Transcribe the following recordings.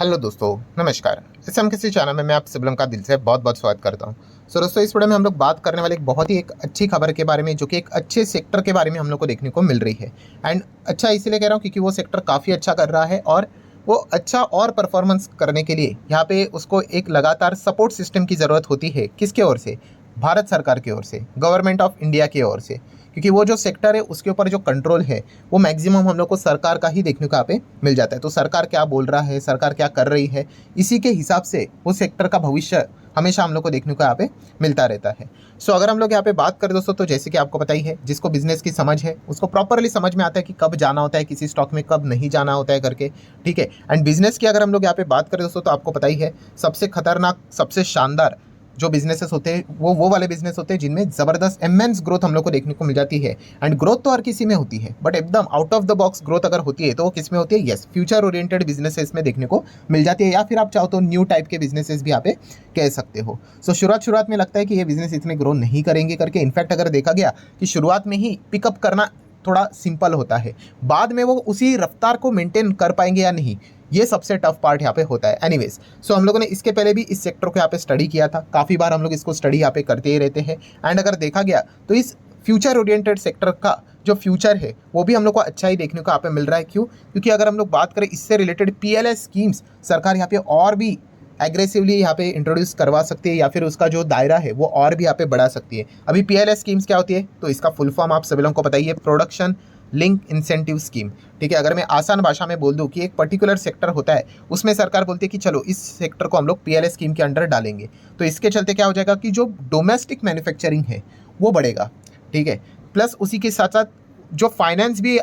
Hello दोस्तों, नमस्कार। इस हम किसी चैनल में मैं आप सभी लोगों का दिल से बहुत बहुत स्वागत करता हूं। दोस्तों, इस वीडियो में हम लोग बात करने वाले एक बहुत ही एक अच्छी खबर के बारे में, जो कि एक अच्छे सेक्टर के बारे में हम लोग को देखने को मिल रही है। एंड अच्छा इसलिए कह रहा हूं क्योंकि वो सेक्टर काफ़ी अच्छा कर रहा है और वो अच्छा और परफॉर्मेंस करने के लिए यहाँ पे उसको एक लगातार सपोर्ट सिस्टम की ज़रूरत होती है। किसके ओर से? भारत सरकार की ओर से, गवर्नमेंट ऑफ इंडिया की ओर से। क्योंकि वो जो सेक्टर है उसके ऊपर जो कंट्रोल है वो मैक्सिमम हम लोग को सरकार का ही देखने को यहाँ पे मिल जाता है। तो सरकार क्या बोल रहा है, सरकार क्या कर रही है, इसी के हिसाब से वो सेक्टर का भविष्य हमेशा हम लोग को देखने को यहाँ पे मिलता रहता है। सो अगर हम लोग यहाँ पे बात करें दोस्तों, तो जैसे कि आपको पता ही है, जिसको बिजनेस की समझ है उसको प्रॉपरली समझ में आता है कि कब जाना होता है किसी स्टॉक में, कब नहीं जाना होता है करके। ठीक है। एंड बिजनेस की अगर हम लोग यहाँ पे बात करें दोस्तों, तो आपको पता ही है सबसे खतरनाक, सबसे शानदार जो बिजनेसेस होते हैं वो वाले बिजनेस होते हैं जिनमें ज़बरदस्त इमेंस ग्रोथ हम लोग को देखने को मिल जाती है। एंड ग्रोथ तो हर किसी में होती है, बट एकदम out of the box growth अगर होती है तो वो किस में होती है? यस, फ्यूचर ओरिएंटेड बिजनेसेस में देखने को मिल जाती है, या फिर आप चाहो तो न्यू टाइप के बिजनेसेस भी यहाँ पे कह सकते हो। सो शुरुआत में लगता है कि ये बिजनेस इतने ग्रो नहीं करेंगे करके। इनफैक्ट अगर देखा गया कि शुरुआत में ही पिकअप करना थोड़ा सिंपल होता है, बाद में वो उसी रफ्तार को मेंटेन कर पाएंगे या नहीं, ये सबसे टफ पार्ट यहाँ पे होता है। एनीवेज, सो हम लोगों ने इसके पहले भी इस सेक्टर को यहाँ पे स्टडी किया था, काफ़ी बार हम लोग इसको स्टडी यहाँ पे करते ही रहते हैं। एंड अगर देखा गया तो इस फ्यूचर ओरिएंटेड सेक्टर का जो फ्यूचर है वो भी हम लोग को अच्छा ही देखने को यहाँ पे मिल रहा है। क्यों? क्योंकि अगर हम लोग बात करें इससे रिलेटेड पीएलएस स्कीम्स सरकार यहाँ पे और भी एग्रेसिवली यहाँ पे इंट्रोड्यूस करवा सकती है, या फिर उसका जो दायरा है वो और भी यहाँ पे बढ़ा सकती है। अभी पीएलएस स्कीम्स क्या होती है, तो इसका फुल फॉर्म आप सभी लोगों को बताइए, प्रोडक्शन लिंक इंसेंटिव स्कीम। ठीक है। अगर मैं आसान भाषा में बोल दूं कि एक पर्टिकुलर सेक्टर होता है, उसमें सरकार बोलती है कि चलो इस सेक्टर को हम लोग पीएलएस स्कीम के अंडर डालेंगे, तो इसके चलते क्या हो जाएगा कि जो डोमेस्टिक मैन्युफैक्चरिंग है वो बढ़ेगा। ठीक है। प्लस उसी के साथ साथ जो फाइनेंस भी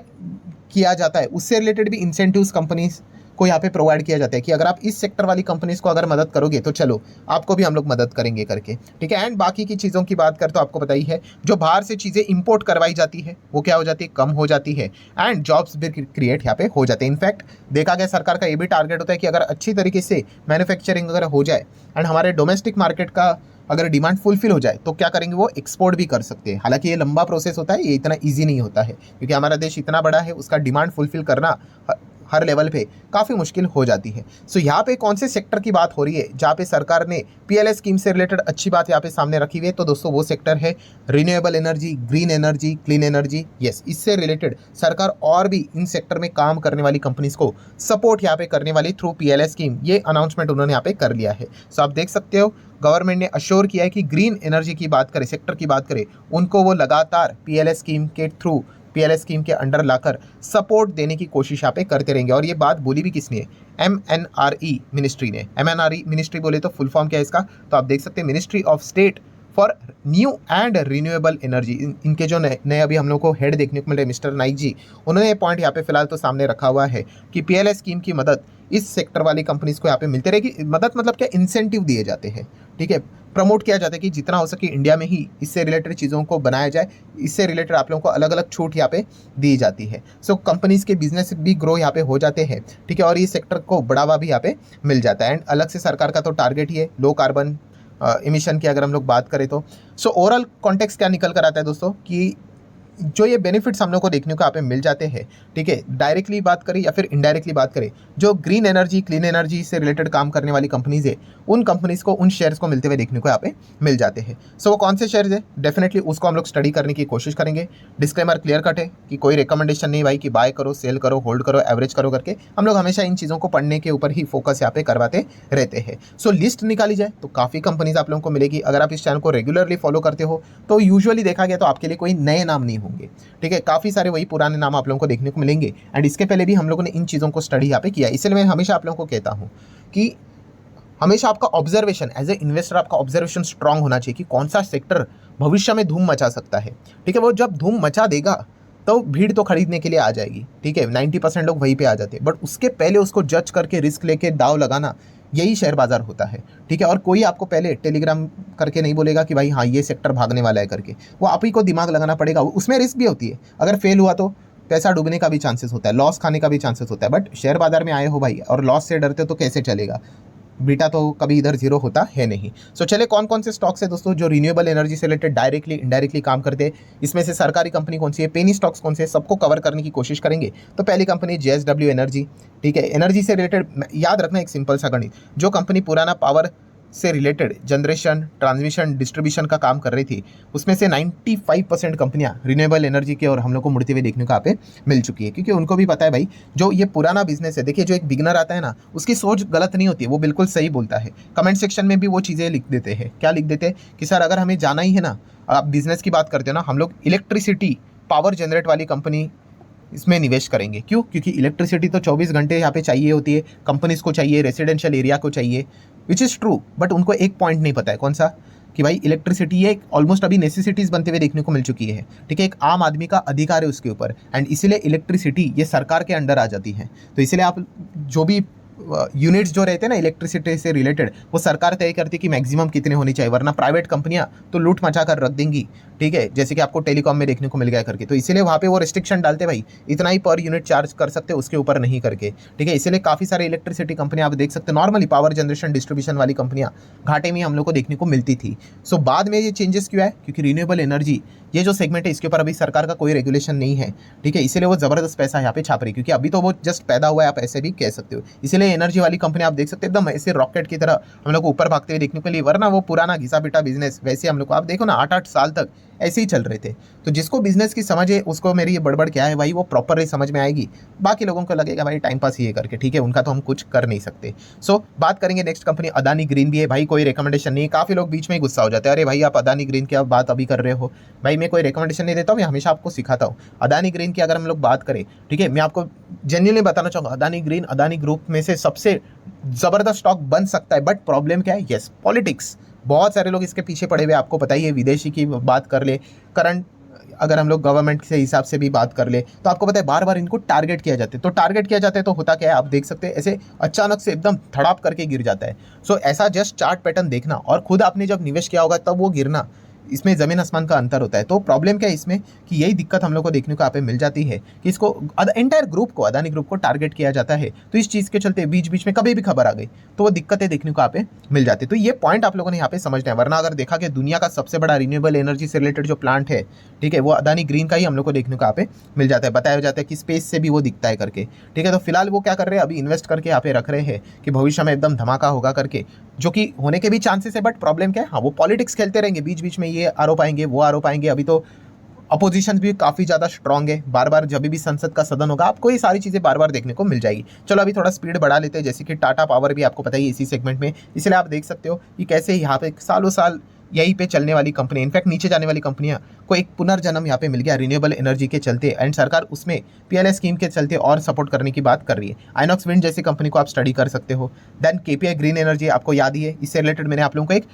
किया जाता है उससे रिलेटेड भी इंसेंटिव्स कंपनीज को यहाँ पे प्रोवाइड किया जाता है कि अगर आप इस सेक्टर वाली कंपनीज को अगर मदद करोगे तो चलो आपको भी हम लोग मदद करेंगे करके। ठीक है। एंड बाकी की चीज़ों की बात कर तो आपको पता ही है, जो बाहर से चीज़ें इंपोर्ट करवाई जाती है वो क्या हो जाती है? कम हो जाती है। एंड जॉब्स भी क्रिएट यहाँ पे हो जाते हैं। इनफैक्ट देखा गया सरकार का ये भी टारगेट होता है कि अगर अच्छी तरीके से मैन्युफैक्चरिंग अगर हो जाए एंड हमारे डोमेस्टिक मार्केट का अगर डिमांड फुलफिल हो जाए तो क्या करेंगे, वो एक्सपोर्ट भी कर सकते हैं। हालांकि ये लंबा प्रोसेस होता है, ये इतना ईजी नहीं होता है, क्योंकि हमारा देश इतना बड़ा है, उसका डिमांड फुलफिल करना हर लेवल पे काफ़ी मुश्किल हो जाती है। सो यहाँ पे कौन से सेक्टर की बात हो रही है जहाँ पे सरकार ने पीएलएस स्कीम से रिलेटेड अच्छी बात यहाँ पे सामने रखी हुई है? तो दोस्तों वो सेक्टर है renewable energy, green energy, clean energy. Yes, इससे रिलेटेड सरकार और भी इन सेक्टर में काम करने वाली कंपनीज को सपोर्ट यहाँ पे करने वाली थ्रू पीएलएस स्कीम, ये अनाउंसमेंट उन्होंने यहाँ पे कर लिया है। सो आप देख सकते हो गवर्नमेंट ने अश्योर किया है कि ग्रीन एनर्जी की बात करें, सेक्टर की बात करें, उनको वो लगातार पीएलएस स्कीम के थ्रू, पीएलएस स्कीम के अंडर लाकर सपोर्ट देने की कोशिश यहाँ पे करते रहेंगे। और ये बात बोली भी किसने है? एमएनआरई मिनिस्ट्री ने। एमएनआरई मिनिस्ट्री बोले तो फुल फॉर्म क्या है इसका? तो आप देख सकते हैं ministry of state for new and renewable energy. इनके जो नए अभी हम लोग को हेड देखने को मिल रहे हैं, मिस्टर नाइक जी, उन्होंने ये पॉइंट यहाँ पे फिलहाल तो सामने रखा हुआ है कि पीएलएस स्कीम की मदद इस सेक्टर वाली कंपनीज को यहाँ पे मिलती रहेगी। मदद मतलब क्या? इंसेंटिव दिए जाते हैं। ठीक है। प्रमोट किया जाता है कि जितना हो सके इंडिया में ही इससे रिलेटेड चीज़ों को बनाया जाए, इससे रिलेटेड आप लोगों को अलग अलग छूट यहाँ पे दी जाती है। सो कंपनीज के बिजनेस भी ग्रो यहाँ पे हो जाते हैं। ठीक है। और ये सेक्टर को बढ़ावा भी यहाँ पे मिल जाता है। एंड अलग से सरकार का तो टारगेट ही है लो कार्बन इमिशन की अगर हम लोग बात करें तो। सो ओवरऑल कॉन्टेक्स्ट क्या निकल कर आता है दोस्तों, कि जो ये बेनिफिट्स हम लोग को देखने को यहाँ पे मिल जाते हैं, ठीक है, डायरेक्टली बात करें या फिर इनडायरेक्टली बात करें, जो ग्रीन एनर्जी, क्लीन एनर्जी से रिलेटेड काम करने वाली कंपनीज है, उन कंपनीज को, उन शेयर्स को मिलते हुए देखने को यहाँ पे मिल जाते हैं। सो वो कौन से शेयर्स है, डेफिनेटली उसको हम लोग स्टडी करने की कोशिश करेंगे। डिस्क्लेमर क्लियर कट है कि कोई रिकमेंडेशन नहीं भाई कि बाय करो, सेल करो, होल्ड करो, एवरेज करो करके। हम लोग हमेशा इन चीज़ों को पढ़ने के ऊपर ही फोकस यहाँ पे करवाते रहते हैं। सो लिस्ट निकाली जाए तो काफ़ी कंपनीज आप लोगों को मिलेगी। अगर आप इस चैनल को रेगुलरली फॉलो करते हो तो यूजुअली देखा गया तो आपके लिए कोई नए नाम नहीं होंगे। ठीक है। काफ़ी सारे वही पुराने नाम आप लोगों को देखने को मिलेंगे। एंड इसके पहले भी हम लोगों ने इन चीज़ों को स्टडी यहाँ पे किया। इसलिए मैं हमेशा आप लोगों को कहता हूँ कि हमेशा आपका ऑब्जर्वेशन, एज ए इन्वेस्टर आपका ऑब्जर्वेशन स्ट्रांग होना चाहिए कि कौन सा सेक्टर भविष्य में धूम मचा सकता है। ठीक है। वो जब धूम मचा देगा तो भीड़ तो खरीदने के लिए आ जाएगी। ठीक है। 90% लोग वहीं पे आ जाते हैं, बट उसके पहले उसको जज करके रिस्क लेके दाव लगाना, यही शेयर बाजार होता है। ठीक है। और कोई आपको पहले टेलीग्राम करके नहीं बोलेगा कि भाई हाँ ये सेक्टर भागने वाला है करके। वो आप ही को दिमाग लगाना पड़ेगा। उसमें रिस्क भी होती है, अगर फेल हुआ तो पैसा डूबने का भी चांसेस होता है, लॉस खाने का भी चांसेस होता है। बट शेयर बाजार में आए हो भाई और लॉस से डरते हो तो कैसे चलेगा? बीटा तो कभी इधर जीरो होता है नहीं। सो चले कौन कौन से स्टॉक्स है दोस्तों जो रिन्यूएबल एनर्जी से रिलेटेड डायरेक्टली इनडायरेक्टली काम करते हैं, इसमें से सरकारी कंपनी कौन सी है, पेनी स्टॉक्स कौन से है, सबको कवर करने की कोशिश करेंगे। तो पहली कंपनी JSW एनर्जी, ठीक है। एनर्जी से रिलेटेड याद रखना एक सिंपल सा गणित, जो कंपनी पुराना पावर से रिलेटेड जनरेशन, ट्रांसमिशन, डिस्ट्रीब्यूशन का काम कर रही थी, उसमें से 95% कंपनियां रिन्यूएबल एनर्जी के और हम लोग को मुड़ते हुए देखने को यहाँ पे मिल चुकी है, क्योंकि उनको भी पता है भाई जो ये पुराना बिजनेस है। देखिए जो एक बिगनर आता है ना, उसकी सोच गलत नहीं होती है, वो बिल्कुल सही बोलता है। कमेंट सेक्शन में भी वो चीज़ें लिख देते हैं, क्या लिख देते हैं कि सर अगर हमें जाना ही है ना, आप बिजनेस की बात करते हो ना, हम लोग इलेक्ट्रिसिटी पावर जनरेट वाली कंपनी इसमें निवेश करेंगे। क्यों? क्योंकि इलेक्ट्रिसिटी तो 24 घंटे यहाँ पे चाहिए होती है, कंपनीज को चाहिए, रेसिडेंशियल एरिया को चाहिए, विच इज़ ट्रू। बट उनको एक पॉइंट नहीं पता है, कौन सा, कि भाई इलेक्ट्रिसिटी ये ऑलमोस्ट अभी नेसेसिटीज़ बनते हुए देखने को मिल चुकी है, ठीक है। एक आम आदमी का अधिकार है उसके ऊपर, एंड इसीलिए इलेक्ट्रिसिटी ये सरकार के अंडर आ जाती है। तो इसीलिए आप जो भी यूनिट्स जो रहते हैं ना इलेक्ट्रिसिटी से रिलेटेड, वो सरकार तय करती है कि मैक्सिमम कितने होने चाहिए, वरना प्राइवेट कंपनियां तो लूट मचा कर रख देंगी, ठीक है। जैसे कि आपको टेलीकॉम में देखने को मिल गया करके, तो इसीलिए वहाँ पे वो रिस्ट्रिक्शन डालते भाई, इतना ही पर यूनिट चार्ज कर सकते हैं, उसके ऊपर नहीं करके, ठीक है। इसीलिए काफ़ी सारे इलेक्ट्रिसिटी कंपनियां आप देख सकते हैं, नॉर्मली पावर जनरेशन डिस्ट्रीब्यूशन वाली कंपनियां घाटे में हम लोग को देखने को मिलती थी। सो बाद में ये चेंजेस क्यों है, क्योंकि रिन्यूएबल एनर्जी ये जो सेगमेंट है, इसके ऊपर अभी सरकार का कोई रेगुलेशन नहीं है, ठीक है। इसीलिए वो ज़बरदस्त पैसा यहाँ पे छाप रही है, क्योंकि अभी तो वो जस्ट पैदा हुआ है, आप ऐसे भी कह सकते हो। इसीलिए एनर्जी वाली कंपनी आप देख सकते हैं एकदम ऐसे रॉकेट की तरह हम लोग को ऊपर भागते हुए देखने को लिए, वरना वो पुराना घिसा पिटा बिजनेस वैसे हम लोग को आप देखो ना 8-8 साल तक ऐसे ही चल रहे थे। तो जिसको बिजनेस की समझ है उसको मेरी ये बड़बड़ क्या है भाई, वो प्रॉपर समझ में आएगी। बाकी लोगों को लगेगा भाई टाइम पास ये करके, ठीक है, उनका तो हम कुछ कर नहीं सकते। सो बात करेंगे नेक्स्ट कंपनी अदानी ग्रीन भी है। भाई कोई रिकमेंडेशन नहीं, काफ़ी लोग बीच में ही गुस्सा हो जाते हैं, अरे भाई आप अदानी ग्रीन की आप बात अभी कर रहे हो। भाई मैं कोई रिकमेंडेशन नहीं देता हूँ, मैं हमेशा आपको सिखाता हूँ। अदानी ग्रीन की अगर हम लोग बात करें, ठीक है, मैं आपको जेन्युइनली बताना चाहूँगा, अदानी ग्रीन अदानी ग्रुप में से सबसे ज़बरदस्त स्टॉक बन सकता है। बट प्रॉब्लम क्या है, यस पॉलिटिक्स, बहुत सारे लोग इसके पीछे पड़े हुए, आपको पता ही है। विदेशी की बात कर ले, करंट अगर हम लोग गवर्नमेंट के हिसाब से भी बात कर ले, तो आपको पता है बार बार इनको टारगेट किया जाता है। तो टारगेट किया जाता है तो होता क्या है, आप देख सकते हैं ऐसे अचानक से एकदम धड़ाप करके गिर जाता है। सो ऐसा जस्ट चार्ट पैटर्न देखना, और खुद आपने जब निवेश किया होगा तब वो गिरना, इसमें ज़मीन आसमान का अंतर होता है। तो प्रॉब्लम क्या है इसमें, कि यही दिक्कत हम लोग को देखने को यहाँ पे मिल जाती है, कि इसको एंटायर ग्रुप को, अदानी ग्रुप को टारगेट किया जाता है। तो इस चीज़ के चलते बीच बीच में कभी भी खबर आ गई तो वो दिक्कतें देखने को यहाँ पे मिल जाती है। तो ये पॉइंट आप लोगों ने यहाँ पे समझना है, वरना अगर देखा कि दुनिया का सबसे बड़ा रिन्यूएबल एनर्जी से रिलेटेड जो प्लांट है, ठीक है, वो अदानी ग्रीन का ही हम लोग को देखने को यहाँ पे मिल जाता है। बताया जाता है कि स्पेस से भी वो दिखता है करके, ठीक है। तो फिलहाल वो क्या कर रहे हैं, अभी इन्वेस्ट करके यहाँ पे रख रहे हैं कि भविष्य में एकदम धमाका होगा करके, जो कि होने के भी चांसेस है। बट प्रॉब्लम क्या है, हाँ वो पॉलिटिक्स खेलते रहेंगे, बीच बीच में ये आरोप आएंगे वो आरोप आएंगे। अभी तो अपोजिशन भी काफ़ी ज़्यादा स्ट्रांग है, बार बार जब भी संसद का सदन होगा आपको ये सारी चीज़ें बार बार देखने को मिल जाएगी। चलो अभी थोड़ा स्पीड बढ़ा लेते हैं, जैसे कि टाटा पावर भी आपको पता ही है इसी सेगमेंट में, इसलिए आप देख सकते हो कि कैसे यहाँ पे सालों साल यहीं पे चलने वाली कंपनी, इनफैक्ट नीचे जाने वाली कंपनियां को एक पुनर्जन्म यहाँ पे मिल गया रिन्यूएबल एनर्जी के चलते, एंड सरकार उसमें PLI स्कीम के चलते और सपोर्ट करने की बात कर रही है। आइनॉक्स विंड जैसी कंपनी को आप स्टडी कर सकते हो। देन KPI ग्रीन एनर्जी आपको याद ही है, इससे रिलेटेड मैंने आप लोगों को एक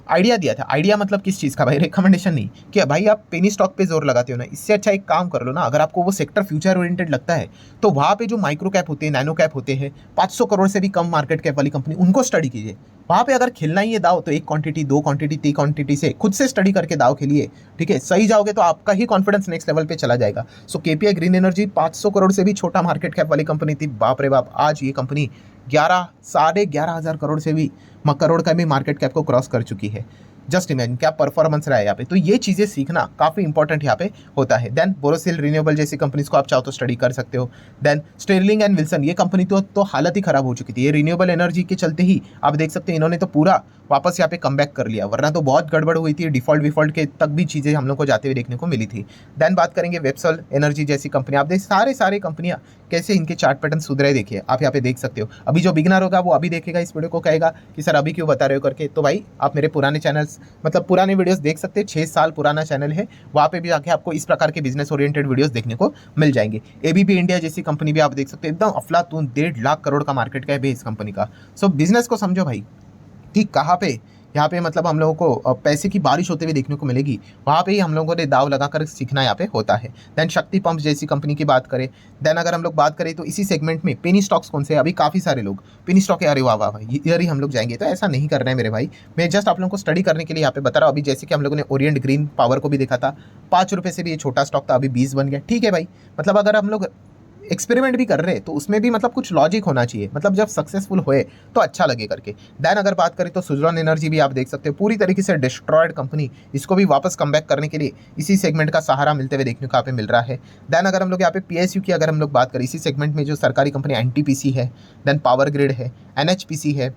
आइडिया दिया था। आइडिया मतलब किस चीज़ का भाई, रिकमेंडेशन नहीं कि भाई आप पेनी स्टॉक पे जोर लगाते हो ना, इससे अच्छा एक काम कर लो ना, अगर आपको वो सेक्टर फ्यूचर ओरिएंटेड लगता है तो वहाँ पे जो माइक्रो कैप होते हैं, नैनो कैप होते हैं, 500 करोड़ से भी कम मार्केट कैप वाली कंपनी, उनको स्टडी कीजिए। वहाँ पे अगर खेलना ही है दाव, तो 1 क्वांटिटी 2 क्वांटिटी 3 क्वांटिटी से खुद से स्टडी करके दाव खेलिए, ठीक है। सही जाओगे तो आपका ही कॉन्फिडेंस नेक्स्ट लेवल पे चला जाएगा। सो KPI ग्रीन एनर्जी 500 करोड़ से भी छोटा मार्केट कैप वाली कंपनी थी, बाप रे बाप, आज ये कंपनी 11,500 करोड़ से भी करोड़ का भी मार्केट कैप को क्रॉस कर चुकी है। जस्ट इमेजिन क्या परफॉर्मेंस रहा है यहाँ पे। तो ये चीज़ें सीखना काफ़ी इंपॉर्टेंट यहाँ पे होता है। देन बोरोसिल रिन्यूएबल जैसी कंपनीज को आप चाहो तो स्टडी कर सकते हो। देन स्टेरलिंग एंड विल्सन, ये कंपनी तो हालत ही खराब हो चुकी थी, ये रिन्यूएबल एनर्जी के चलते ही आप देख सकते हैं इन्होंने तो पूरा वापस यहाँ पे कमबैक कर लिया, वरना तो बहुत गड़बड़ हुई थी, डिफॉल्ट के तक भी चीज़ें हम लोग को जाते हुए देखने को मिली थी। देन बात करेंगे वेबसल एनर्जी जैसी कंपनी, आप देख सारे कंपनियाँ कैसे इनके चार्ट पैटर्न सुधरे, देखिए आप यहाँ पे देख सकते हो। अभी जो बिगनर होगा वो अभी देखेगा इस वीडियो को, कहेगा कि सर अभी क्यों बता रहे हो करके। तो भाई आप मेरे पुराने चैनल्स मतलब पुराने वीडियोस देख सकते हैं, 6 साल पुराना चैनल है, वहाँ पे भी जाके आपको इस प्रकार के बिजनेस ओरिएंटेड वीडियोस देखने को मिल जाएंगे। ABB इंडिया जैसी कंपनी भी आप देख सकते हैं, एकदम अफलातून 1.5 लाख करोड़ का मार्केट कैप है इस कंपनी का। सो बिजनेस को समझो भाई कि कहाँ पे यहाँ पे मतलब हम लोगों को पैसे की बारिश होते हुए देखने को मिलेगी, वहाँ पे ही हम लोगों ने दाव लगाकर सीखना यहाँ पे होता है। देन शक्ति पंप्स जैसी कंपनी की बात करें, देन अगर हम लोग बात करें तो इसी सेगमेंट में पेनी स्टॉक्स कौन से, अभी काफ़ी सारे लोग पेनी स्टॉक है, अरे वाह वाह भाई इधर ही हम लोग जाएंगे, तो ऐसा नहीं करना है मेरे भाई। मैं जस्ट आप लोगों को स्टडी करने के लिए यहाँ पे बता रहा हूँ। अभी जैसे कि हम लोगों ने ओरिएंट ग्रीन पावर को भी देखा था, 5 रुपये से भी ये छोटा स्टॉक था, अभी 20 बन गया, ठीक है भाई। मतलब अगर हम लोग एक्सपेरिमेंट भी कर रहे हैं तो उसमें भी मतलब कुछ लॉजिक होना चाहिए, मतलब जब सक्सेसफुल होए तो अच्छा लगे करके। देन अगर बात करें तो सुजलॉन एनर्जी भी आप देख सकते हो पूरी तरीके से डिस्ट्रॉयड कंपनी, इसको भी वापस कम बैक करने के लिए इसी सेगमेंट का सहारा मिलते हुए देखने को यहाँ पे मिल रहा है। देन अगर हम लोग यहाँ पे पीएसयू की अगर हम लोग बात करें, इसी सेगमेंट में जो सरकारी कंपनी एनटीपीसी है, देन पावर ग्रिड है, एनएचपीसी है,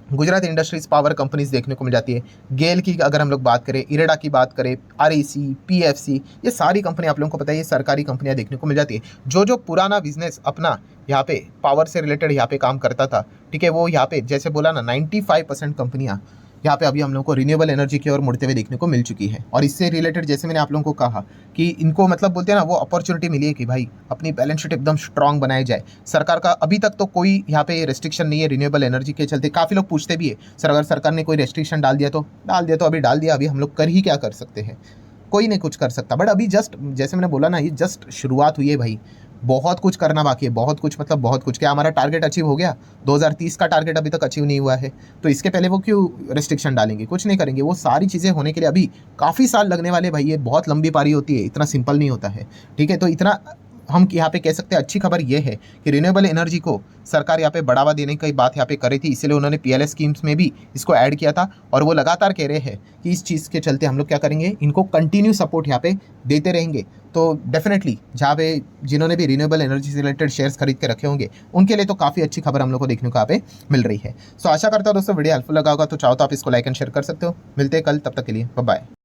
गुजरात इंडस्ट्रीज पावर कंपनीज देखने को मिल जाती है। गेल की अगर हम लोग बात करें, इरेडा की बात करें, आरईसी, पीएफसी, ये सारी कंपनी आप लोगों को पता है ये सरकारी कंपनियां देखने को मिल जाती है। जो जो पुराना बिजनेस अपना यहाँ पे पावर से रिलेटेड यहाँ पे काम करता था, ठीक है, वो यहाँ पे जैसे बोला ना 95% कंपनियां यहाँ पे अभी हम लोग को रिन्यूएबल एनर्जी की ओर मुड़ते हुए देखने को मिल चुकी है। और इससे रिलेटेड जैसे मैंने आप लोगों को कहा कि इनको मतलब बोलते हैं ना वो अपॉर्चुनिटी मिली है कि भाई अपनी बैलेंस शीट एकदम स्ट्रांग बनाई जाए। सरकार का अभी तक तो कोई यहाँ पे रेस्ट्रिक्शन नहीं है रिन्यूएबल एनर्जी के चलते। काफ़ी लोग पूछते भी है सर अगर सरकार ने कोई रेस्ट्रिक्शन डाल दिया तो अभी डाल दिया, अभी हम लोग कर ही क्या कर सकते हैं, कोई नहीं कुछ कर सकता। बट अभी जस्ट जैसे मैंने बोला ना ये जस्ट शुरुआत हुई है भाई, बहुत कुछ करना बाकी है, बहुत कुछ मतलब बहुत कुछ। क्या हमारा टारगेट अचीव हो गया? 2030 का टारगेट अभी तक अचीव नहीं हुआ है, तो इसके पहले वो क्यों रेस्ट्रिक्शन डालेंगे? कुछ नहीं करेंगे। वो सारी चीज़ें होने के लिए अभी काफ़ी साल लगने वाले भाई, ये बहुत लंबी पारी होती है, इतना सिंपल नहीं होता है, ठीक है। तो इतना हम यहाँ पे कह सकते हैं अच्छी खबर ये है कि रिन्यूएबल एनर्जी को सरकार यहाँ पे बढ़ावा देने की बात यहाँ पे करी थी, इसलिए उन्होंने पीएलएस स्कीम्स में भी इसको ऐड किया था। और वो लगातार कह रहे हैं कि इस चीज़ के चलते हम लोग क्या करेंगे, इनको कंटिन्यू सपोर्ट यहाँ पे देते रहेंगे। तो डेफिनेटली जहाँ पे जिन्होंने भी रिन्यूएबल एनर्जी से रिलेटेड शेयर्स खरीद के रखे होंगे उनके लिए तो काफ़ी अच्छी खबर हम लोग को देखने को यहाँ पे मिल रही है। सो आशा करता हूँ दोस्तों वीडियो हेल्पफुल लगा होगा, तो चाहो तो आप इसको लाइक एंड शेयर कर सकते हो। मिलते हैं कल, तब तक के लिए बाय बाय।